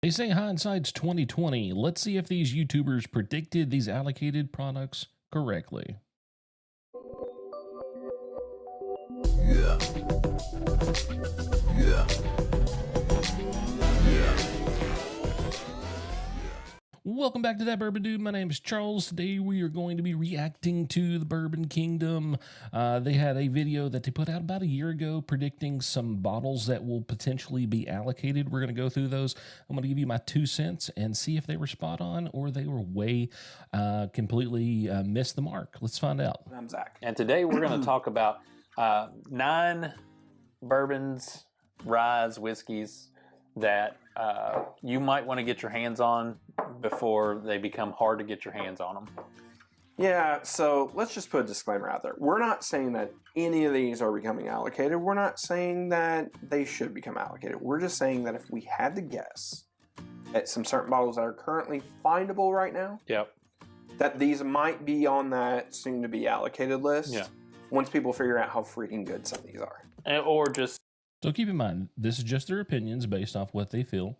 They say hindsight's 2020. Let's see if these YouTubers predicted these allocated products correctly. Yeah. Yeah. Welcome back to That Bourbon Dude. My name is Charles. Today we are going to be reacting to the Bourbon Kingdom. They had a video that they put out about a year ago predicting some bottles that will potentially be allocated. We're going to go through those. I'm going to give you my 2 cents and see if they were spot on or they were way completely missed the mark. Let's find out. I'm Zach. And today we're going to talk about 9 bourbons, ryes, whiskeys that you might want to get your hands on before they become hard to get your hands on them. Yeah, so let's just put a disclaimer out there. We're not saying that any of these are becoming allocated. We're not saying that they should become allocated. We're just saying that if we had to guess at some certain bottles that are currently findable right now, yep, that these might be on that soon to be allocated list. Yeah. Once people figure out how freaking good some of these are. Or just... So keep in mind, this is just their opinions based off what they feel.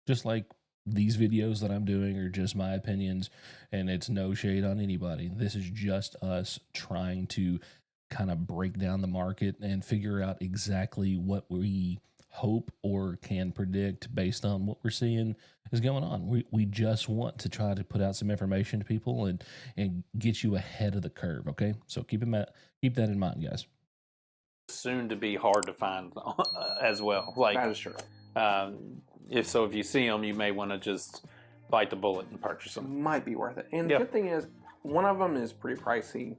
Just like these videos that I'm doing are just my opinions, and it's no shade on anybody. This is just us trying to kind of break down the market and figure out exactly what we hope or can predict based on what we're seeing is going on. We just want to try to put out some information to people and get you ahead of the curve, okay? So keep that in mind, guys. Soon to be hard to find as well. Like, that is true. If you see them, you may want to just bite the bullet and purchase them. Might be worth it. And the good thing is, one of them is pretty pricey.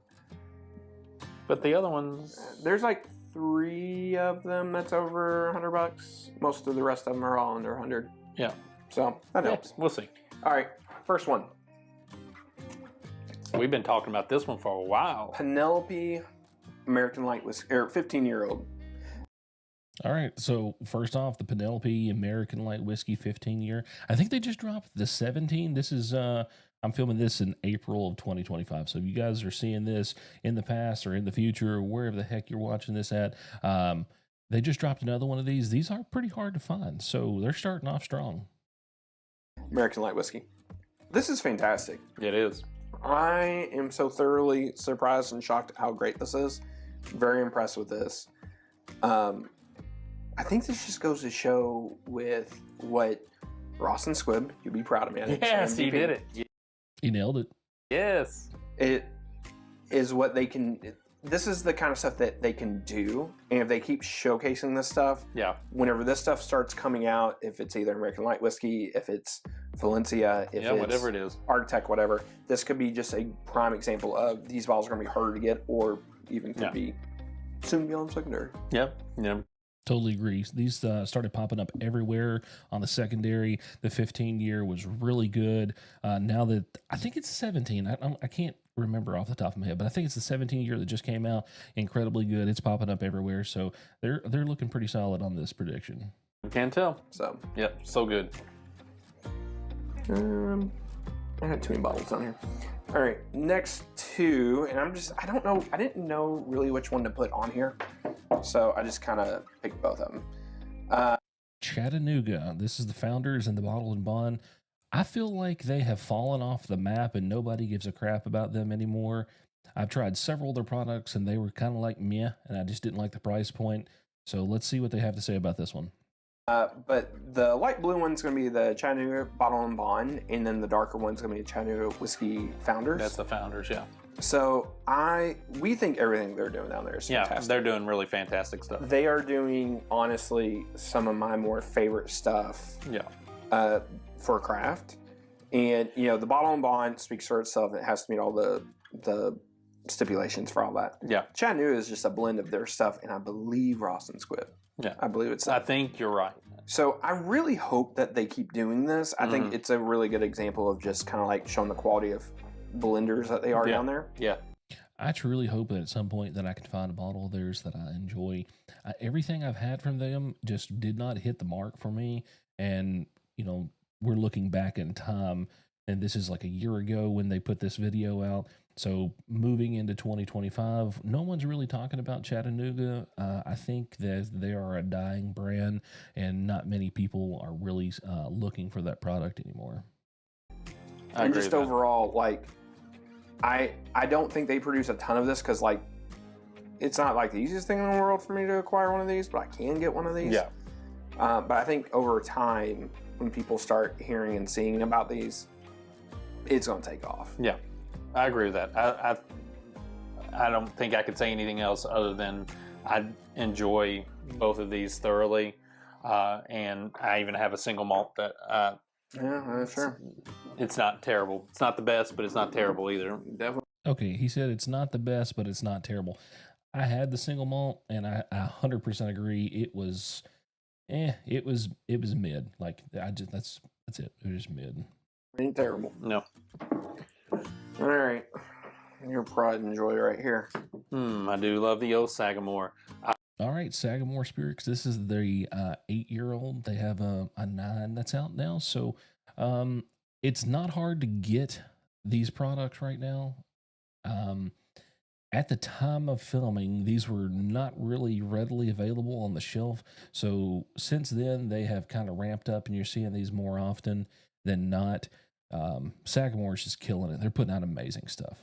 But the other ones... There's like 3 of them that's over $100. Most of the rest of them are all under 100. Yeah. So that helps. We'll see. All right, first one. We've been talking about this one for a while. Penelope American Light Whiskey, or 15-year-old. All right, so first off, the Penelope American Light Whiskey 15-year. I think they just dropped the 17. This is, I'm filming this in April of 2025. So if you guys are seeing this in the past or in the future, or wherever the heck you're watching this at, they just dropped another one of these. These are pretty hard to find, so they're starting off strong. American Light Whiskey. This is fantastic. It is. I am so thoroughly surprised and shocked at how great this is. Very impressed with this. I think this just goes to show with what Ross and Squibb, you'd be proud of me. Yes, he did it. He nailed it. Yes. It is what they can, this is the kind of stuff that they can do. And if they keep showcasing this stuff, yeah, whenever this stuff starts coming out, if it's either American Light Whiskey, if it's Valencia, if it's whatever it is, Arctic, whatever, this could be just a prime example of these bottles are going to be harder to get or even could be soon be on secondary. Yep. Yep. Totally agree. These started popping up everywhere on the secondary. The 15-year was really good. Now that I think it's 17, I can't remember off the top of my head, but I think it's the 17-year that just came out. Incredibly good. It's popping up everywhere, so they're looking pretty solid on this prediction. You can't tell. So yep, so good. I had too many bottles on here. All right, next 2, and I don't know. I didn't know really which one to put on here. So I just kind of picked both of them. Chattanooga. This is the founders and the Bottle and Bond. I feel like they have fallen off the map and nobody gives a crap about them anymore. I've tried several of their products and they were kind of like meh, and I just didn't like the price point. So let's see what they have to say about this one. But the light blue one's going to be the Chattanooga Bottle and Bond, and then the darker one's going to be Chattanooga Whiskey Founders. That's the Founders, yeah. So we think everything they're doing down there is fantastic. Yeah, they're doing really fantastic stuff. They are doing, honestly, some of my more favorite stuff. Yeah. For craft, and the Bottle and Bond speaks for itself. It has to meet all the stipulations for all that. Yeah. Chattanooga is just a blend of their stuff, and I believe Ross and Squibb. Yeah. I believe it's. I think you're right. So I really hope that they keep doing this. I think it's a really good example of just kind of like showing the quality of blenders that they are down there. Yeah. I truly hope that at some point that I can find a bottle of theirs that I enjoy. Everything I've had from them just did not hit the mark for me. And, we're looking back in time and this is like a year ago when they put this video out. So moving into 2025, no one's really talking about Chattanooga. I think that they are a dying brand, and not many people are really looking for that product anymore. And just overall, like, I don't think they produce a ton of this because, like, it's not like the easiest thing in the world for me to acquire one of these, but I can get one of these. Yeah. But I think over time, when people start hearing and seeing about these, it's going to take off. Yeah, I agree with that. I don't think I could say anything else other than I enjoy both of these thoroughly, and I even have a single malt that Yeah, sure. it's not terrible. It's not the best, but it's not terrible either. Definitely. Okay, he said it's not the best, but it's not terrible. I had the single malt, and I 100% agree. It was, it was mid. Like that's it. It was just mid. Ain't terrible. No. All right, your pride and joy right here. I do love the old Sagamore. All right, Sagamore Spirits. This is the 8-year-old. They have a 9 that's out now. So it's not hard to get these products right now. At the time of filming, these were not really readily available on the shelf. So since then, they have kind of ramped up, and you're seeing these more often than not. Sagamore is just killing it. They're putting out amazing stuff.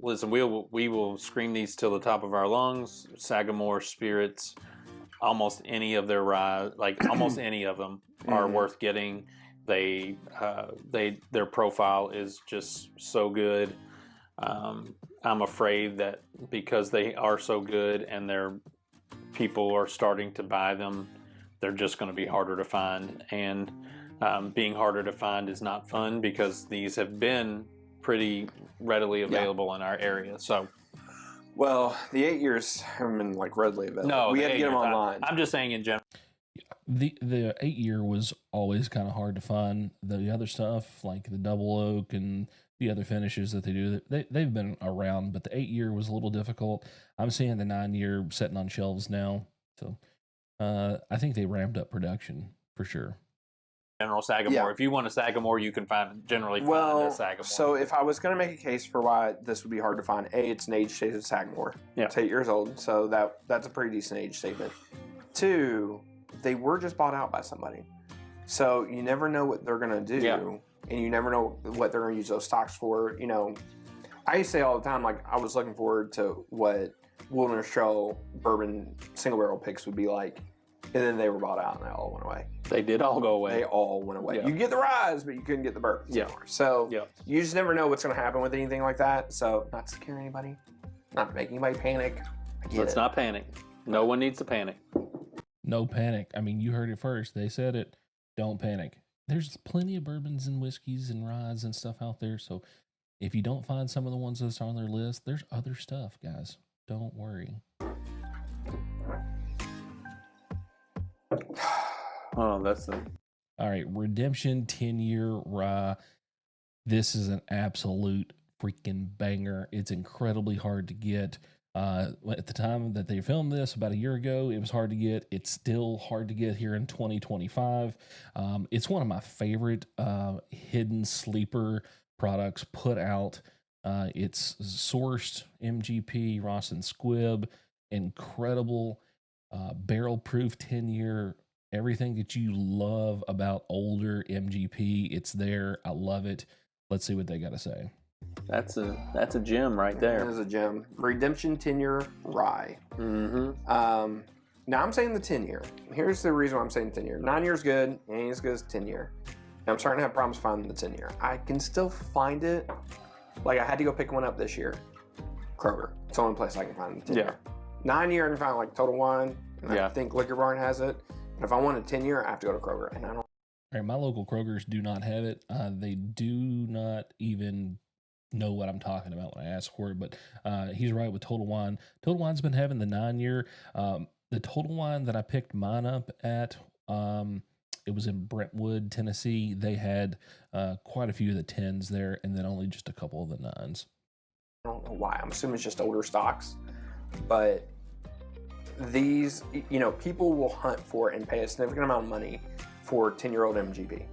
Listen, we will scream these till the top of our lungs. Sagamore Spirits, almost any of their rye, like almost any of them are worth getting. Their profile is just so good. I'm afraid that because they are so good and their people are starting to buy them, they're just going to be harder to find. And being harder to find is not fun because these have been pretty readily available in our area. So, well, the 8 years haven't been like readily available. No, we had to get them online. I'm just saying in general. The 8-year was always kind of hard to find. The other stuff like the double oak and the other finishes that they do, they've been around, but the 8-year was a little difficult. I'm seeing the 9-year sitting on shelves now. So I think they ramped up production for sure. General Sagamore. Yeah. If you want a Sagamore, you can find a Sagamore. So if I was going to make a case for why this would be hard to find, it's an age-stated Sagamore. Yeah. It's 8 years old, so that's a pretty decent age statement. 2, they were just bought out by somebody. So you never know what they're going to do, and you never know what they're going to use those stocks for. You know, I used to say all the time, like, I was looking forward to what Wilderness Trail bourbon single barrel picks would be like, and then they were bought out and they all went away. They did all go away. They all went away. Yeah. You get the ryes, but you couldn't get the bourbons anymore. So you just never know what's going to happen with anything like that. So not to scare anybody, not to make anybody panic. Let's not panic. No one needs to panic. No panic. I mean, you heard it first. They said it. Don't panic. There's plenty of bourbons and whiskeys and ryes and stuff out there. So if you don't find some of the ones that's on their list, there's other stuff, guys. Don't worry. Oh, that's the... All right, Redemption 10-year rye. This is an absolute freaking banger. It's incredibly hard to get. At the time that they filmed this, about a year ago, it was hard to get. It's still hard to get here in 2025. It's one of my favorite hidden sleeper products put out. It's sourced MGP, Ross and Squibb. Incredible barrel-proof 10-year. Everything that you love about older MGP, it's there. I love it. Let's see what they got to say. That's a gem right there. That is a gem. Redemption 10-year rye. Now I'm saying the 10-year. Here's the reason why I'm saying 10-year. 9 years good, ain't as good as 10-year. Now I'm starting to have problems finding the 10-year. I can still find it. Like, I had to go pick one up this year. Kroger. It's the only place I can find the 10-year. 9 year I can find like Total Wine. And I think Liquor Barn has it. But if I want a 10-year, I have to go to Kroger, and I don't. All right, my local Krogers do not have it. They do not even know what I'm talking about when I ask for it. But he's right with Total Wine. Total Wine's been having the 9 year. The Total Wine that I picked mine up at, it was in Brentwood, Tennessee. They had quite a few of the 10s there, and then only just a couple of the 9s. I don't know why. I'm assuming it's just older stocks, but these, you know, people will hunt for and pay a significant amount of money for 10-year-old MGP.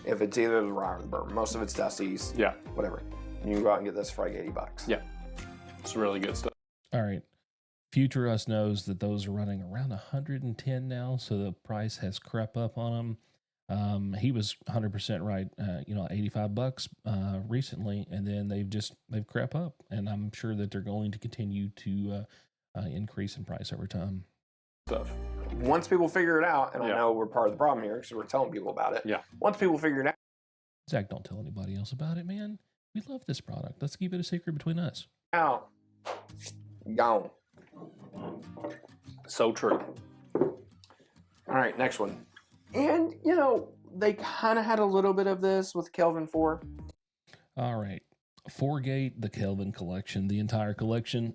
If it's either the rye or the bourbon, most of it's Dusty's. Yeah. Whatever. You can go out and get this for like $80. Yeah. It's really good stuff. All right. Future Us knows that those are running around 110 now, so the price has crept up on them. He was 100% right. $85 recently, and then they've crept up, and I'm sure that they're going to continue to increase in price over time. Stuff. Once people figure it out, and I Yeah. know we're part of the problem here because we're telling people about it. Yeah. Once people figure it out, Zach, don't tell anybody else about it, man. We love this product. Let's keep it a secret between us. gone. So true. All right, next one. And, they kind of had a little bit of this with Kelvin 4. All right. 4-Gate, the Kelvin Collection, the entire collection.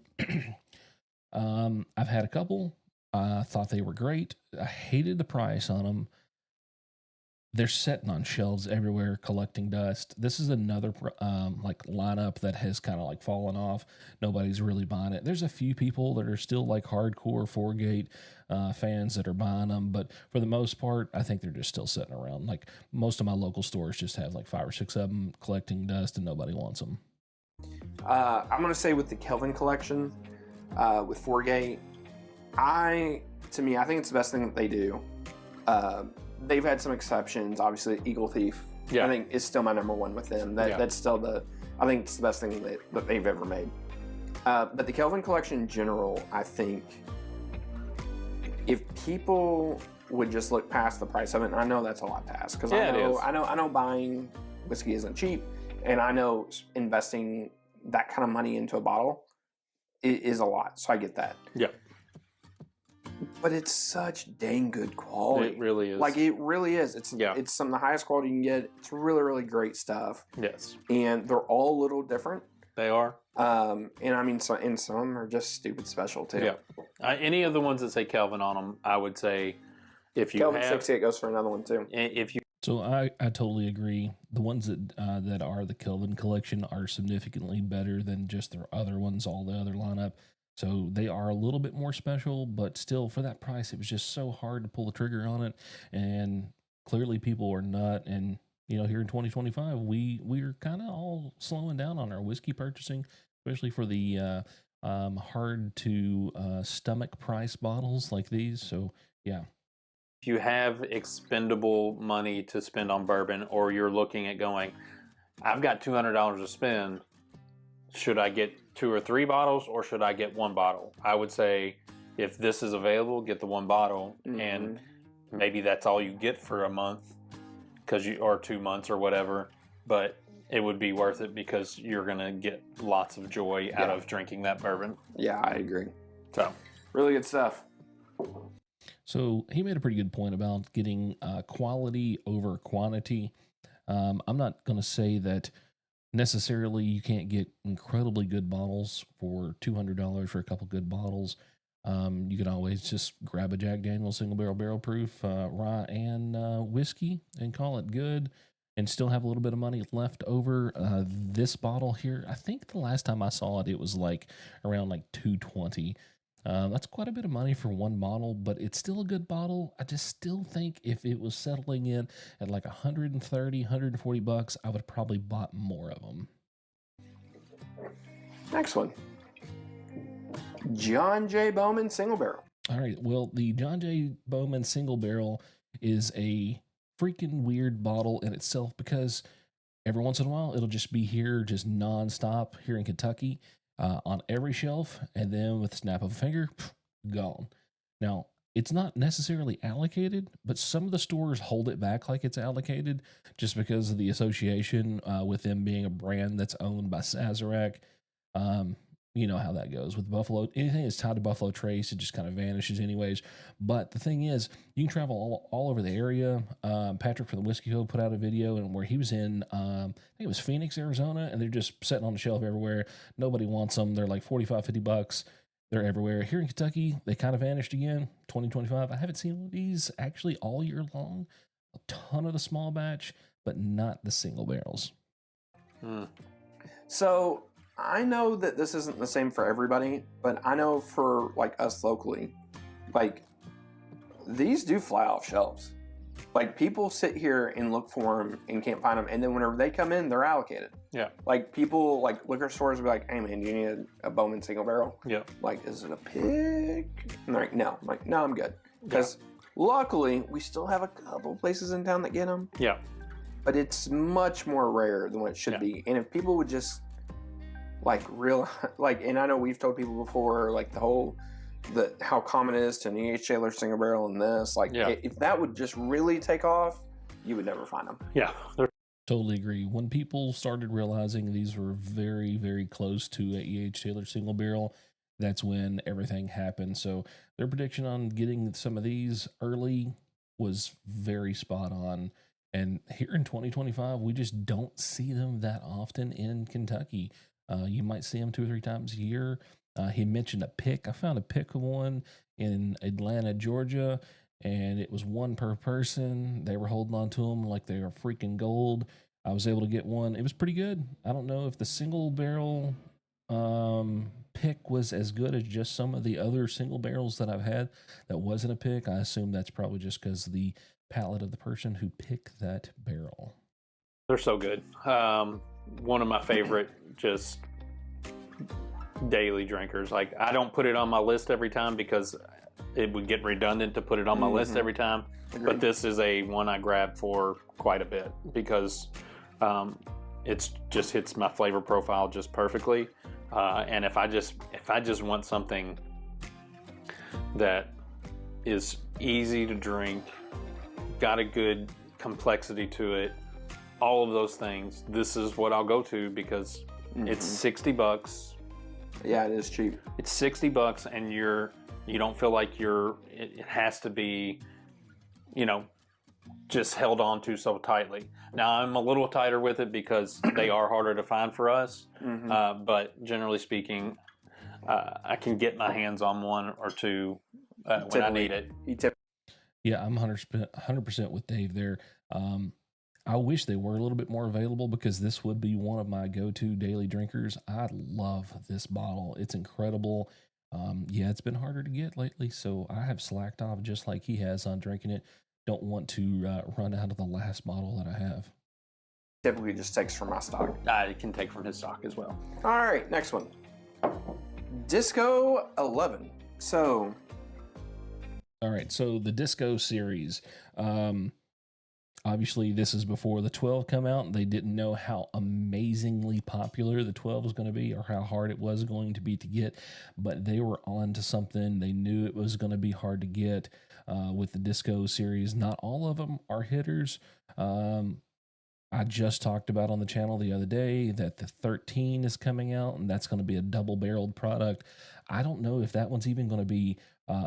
I've had a couple. I thought they were great. I hated the price on them. They're sitting on shelves everywhere, collecting dust. This is another lineup that has kind of fallen off. Nobody's really buying it. There's a few people that are still hardcore 4-Gate fans that are buying them, but for the most part, I think they're just still sitting around. Most of my local stores just have 5 or 6 of them collecting dust, and nobody wants them. I'm gonna say with the Kelvin Collection, with 4-Gate, I think it's the best thing that they do. They've had some exceptions. Obviously, Eagle Thief. Yeah. I think is still my number one with them. That's still I think it's the best thing that they've ever made. But the Kelvin Collection in general, I think, if people would just look past the price of it, and I know that's a lot to ask because I know buying whiskey isn't cheap, and I know investing that kind of money into a bottle is a lot. So I get that. Yeah. But it's such dang good quality. It really is. It really is. It's some of the highest quality you can get. It's really, really great stuff. Yes. And they're all a little different. They are. And I mean, some are just stupid special too. Yeah. Any of the ones that say Kelvin on them, I would say, if you Kelvin have 68 goes for another one too. If you. So I totally agree. The ones that are the Kelvin Collection are significantly better than just their other ones, all the other lineup. So they are a little bit more special, but still for that price, it was just so hard to pull the trigger on it. And clearly people are not. And, here in 2025, we're kind of all slowing down on our whiskey purchasing, especially for the hard to stomach price bottles like these. So, yeah. If you have expendable money to spend on bourbon, or you're looking at going, I've got $200 to spend, should I get 2 or 3 bottles, or should I get 1 bottle? I would say, if this is available, get the 1 bottle, and maybe that's all you get for a month, or 2 months or whatever. But it would be worth it because you're gonna get lots of joy out of drinking that bourbon. Yeah, I agree. So, really good stuff. So he made a pretty good point about getting quality over quantity. I'm not going to say that necessarily you can't get incredibly good bottles for $200 for a couple good bottles. You can always just grab a Jack Daniel's single barrel proof rye and whiskey and call it good, and still have a little bit of money left over. This bottle here, I think the last time I saw it, it was around $220. That's quite a bit of money for 1 bottle, but it's still a good bottle. I just still think if it was settling in at $130, $140, I would probably bought more of them. Next one. John J. Bowman Single Barrel. All right. Well, the John J. Bowman Single Barrel is a freaking weird bottle in itself because every once in a while it'll just be here, just nonstop here in Kentucky. On every shelf, and then with the snap of a finger, gone. Now, it's not necessarily allocated, but some of the stores hold it back like it's allocated just because of the association with them being a brand that's owned by Sazerac. You know how that goes with Buffalo. Anything that's tied to Buffalo Trace, it just kind of vanishes anyways. But the thing is, you can travel all over the area. Patrick from the Whiskey Hill put out a video and where he was in, I think it was Phoenix, Arizona, and they're just sitting on the shelf everywhere. Nobody wants them. They're $45, $50. They're everywhere. Here in Kentucky, they kind of vanished again. 2025, I haven't seen one of these actually all year long. A ton of the small batch, but not the single barrels. So I know that this isn't the same for everybody, but I know for us locally, these do fly off shelves. Like, people sit here and look for them and can't find them, and then whenever they come in, they're allocated. Yeah. Like, people, like, liquor stores will be like, hey, man, do you need a Bowman single barrel? Yeah. Like, is it a pig? And they're like, no. I'm like, no, I'm good. Because luckily, we still have a couple places in town that get them. Yeah. But it's much more rare than what it should be. And if people would just, like, and I know we've told people before, like, how common it is to an E.H. Taylor single barrel and this, like, if that would just really take off, you would never find them. Yeah. Totally agree. When people started realizing these were very, very close to a E.H. Taylor single barrel, that's when everything happened. So their prediction on getting some of these early was very spot on. And here in 2025, we just don't see them that often in Kentucky. You might see them 2 or 3 times a year. He mentioned a pick. I found a pick of one in Atlanta, Georgia, and it was one per person. They were holding on to them like they were freaking gold. I was able to get one. It was pretty good. I don't know if the single barrel pick was as good as just some of the other single barrels that I've had that wasn't a pick. I assume that's probably just because the palate of the person who picked that barrel. They're so good. One of my favorite just daily drinkers. Like, I don't put it on my list every time because it would get redundant to put it on my list every time. Agreed. But this is one I grab for quite a bit because it's just hits my flavor profile just perfectly. And if I just want something that is easy to drink, got a good complexity to it, all of those things, this is what I'll go to because it's $60. Yeah, it is cheap. It's $60 and you don't feel like it has to be, just held on to so tightly. Now, I'm a little tighter with it because they are harder to find for us. But generally speaking, I can get my hands on 1 or 2 when I need it. Yeah, I'm 100% with Dave there. I wish they were a little bit more available because this would be one of my go-to daily drinkers. I love this bottle. It's incredible. Yeah, it's been harder to get lately, so I have slacked off just like he has on drinking it. Don't want to run out of the last bottle that I have. Typically just takes from my stock. I can take from his stock as well. All right, next one. Disco 11. So. All right, so the Disco series. Obviously, this is before the 12 come out. They didn't know how amazingly popular the 12 was going to be or how hard it was going to be to get, but they were on to something. They knew it was going to be hard to get with the Disco series. Not all of them are hitters. I just talked about on the channel the other day that the 13 is coming out, and that's going to be a double-barreled product. I don't know if that one's even going to be,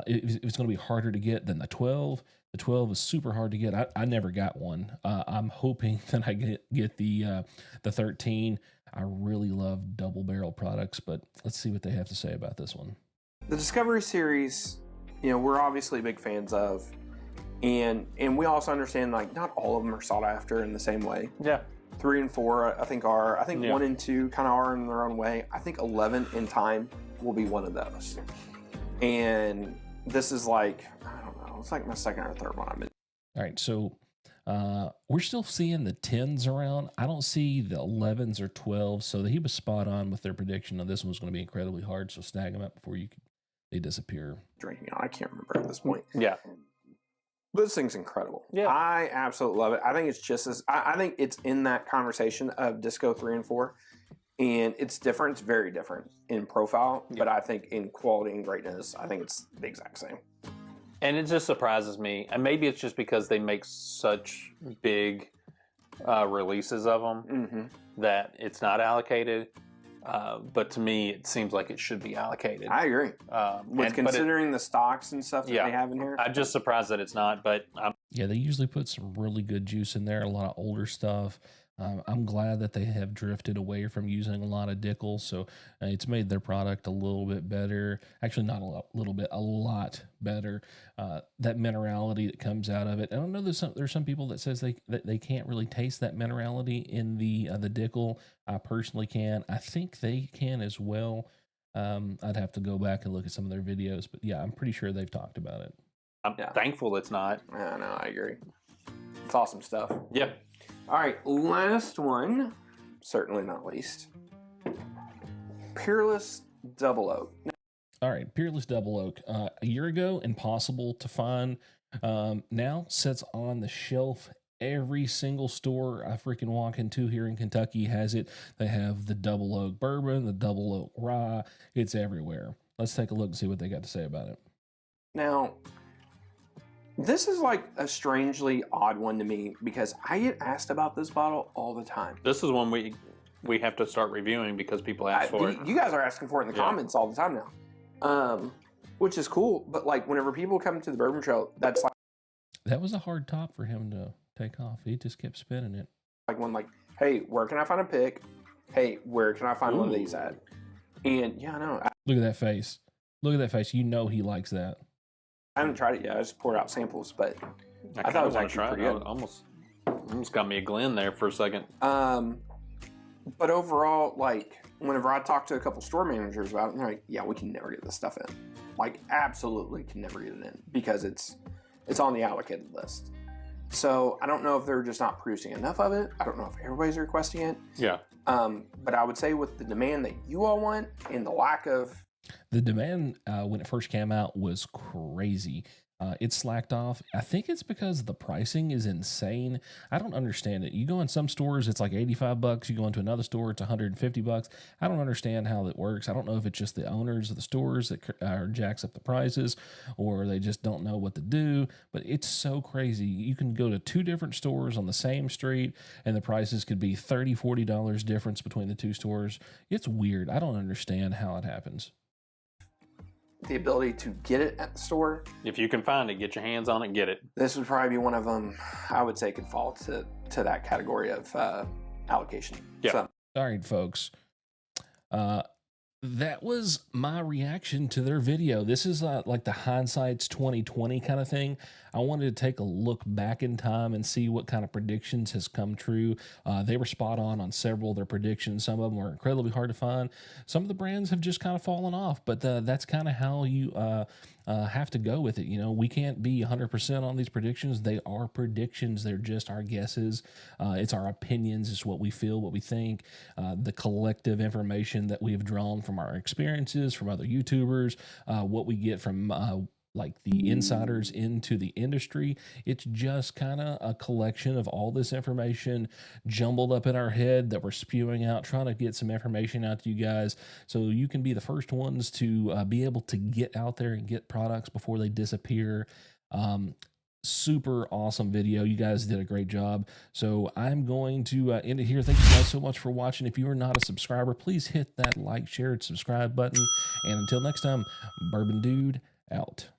it's going to be harder to get than the 12. The 12 is super hard to get. I never got one. I'm hoping that I get the 13. I really love double barrel products, but let's see what they have to say about this one. The Discovery series, we're obviously big fans of, and we also understand like not all of them are sought after in the same way. Yeah. 3 and 4 I think are. I think 1 and 2 kind of are in their own way. I think 11 in time will be one of those. And this is like, I don't know, it's like my second or third one I've been. All right, so we're still seeing the 10s around. I don't see the 11s or 12s, so he was spot on with their prediction of this one was going to be incredibly hard, so snag them up before they disappear. Drinking, I can't remember at this point. Yeah. This thing's incredible. Yeah. I absolutely love it. I think it's just as, I think it's in that conversation of Disco 3 and 4. And it's different. It's very different in profile, but I think in quality and greatness, I think it's the exact same. And it just surprises me. And maybe it's just because they make such big releases of them that it's not allocated. But to me, it seems like it should be allocated. I agree. Considering the stocks and stuff that they have in here. I'm just surprised that it's not. But yeah, they usually put some really good juice in there, a lot of older stuff. I'm glad that they have drifted away from using a lot of Dickel, so it's made their product a little bit better. Actually, not a little bit, a lot better. That minerality that comes out of it. I don't know. There's some people that says they can't really taste that minerality in the Dickel. I personally can. I think they can as well. I'd have to go back and look at some of their videos, but yeah, I'm pretty sure they've talked about it. I'm thankful it's not. Yeah, no, I agree. It's awesome stuff. Yeah. All right, last one, certainly not least. Peerless Double Oak. All right, Peerless Double Oak. A year ago, impossible to find. Now sits on the shelf. Every single store I freaking walk into here in Kentucky has it. They have the Double Oak Bourbon, the Double Oak Rye. It's everywhere. Let's take a look and see what they got to say about it. Now, this is like a strangely odd one to me because I get asked about this bottle all the time. This is one we have to start reviewing because people ask for it. You guys are asking for it in the comments all the time now, which is cool. But like whenever people come to the Bourbon Trail, that's like that was a hard top for him to take off. He just kept spinning it. Like one like, hey, where can I find a pick? Hey, where can I find one of these at? And yeah, I know. Look at that face. Look at that face. You know he likes that. I haven't tried it yet. I just poured out samples, but I thought it was actually pretty good. Almost got me a Glen there for a second. But overall, like whenever I talk to a couple store managers about it, they're like, "Yeah, we can never get this stuff in. Like, absolutely can never get it in because it's on the allocated list." So I don't know if they're just not producing enough of it. I don't know if everybody's requesting it. Yeah. But I would say with the demand that you all want and the lack of the demand when it first came out was crazy. It slacked off. I think it's because the pricing is insane. I don't understand it. You go in some stores, it's like $85. You go into another store, it's $150. I don't understand how it works. I don't know if it's just the owners of the stores that jacks up the prices, or they just don't know what to do. But it's so crazy. You can go to two different stores on the same street, and the prices could be $30, $40 difference between the two stores. It's weird. I don't understand how it happens. The ability to get it at the store. If you can find it, get your hands on it, get it. This would probably be one of them. I would say could fall to that category of allocation. Yeah. So. All right, folks. That was my reaction to their video. This is like the hindsight's 2020 kind of thing. I wanted to take a look back in time and see what kind of predictions has come true. They were spot on several of their predictions. Some of them were incredibly hard to find. Some of the brands have just kind of fallen off, but that's kind of how you have to go with it. You know, we can't be 100% on these predictions. They are predictions. They're just our guesses. It's our opinions. It's what we feel, what we think, the collective information that we have drawn from our experiences, from other YouTubers, what we get from like the insiders into the industry. It's just kind of a collection of all this information jumbled up in our head that we're spewing out, trying to get some information out to you guys so you can be the first ones to be able to get out there and get products before they disappear. Super awesome video. You guys did a great job. So I'm going to end it here. Thank you guys so much for watching. If you are not a subscriber, please hit that like, share, and subscribe button. And until next time, Bourbon Dude out.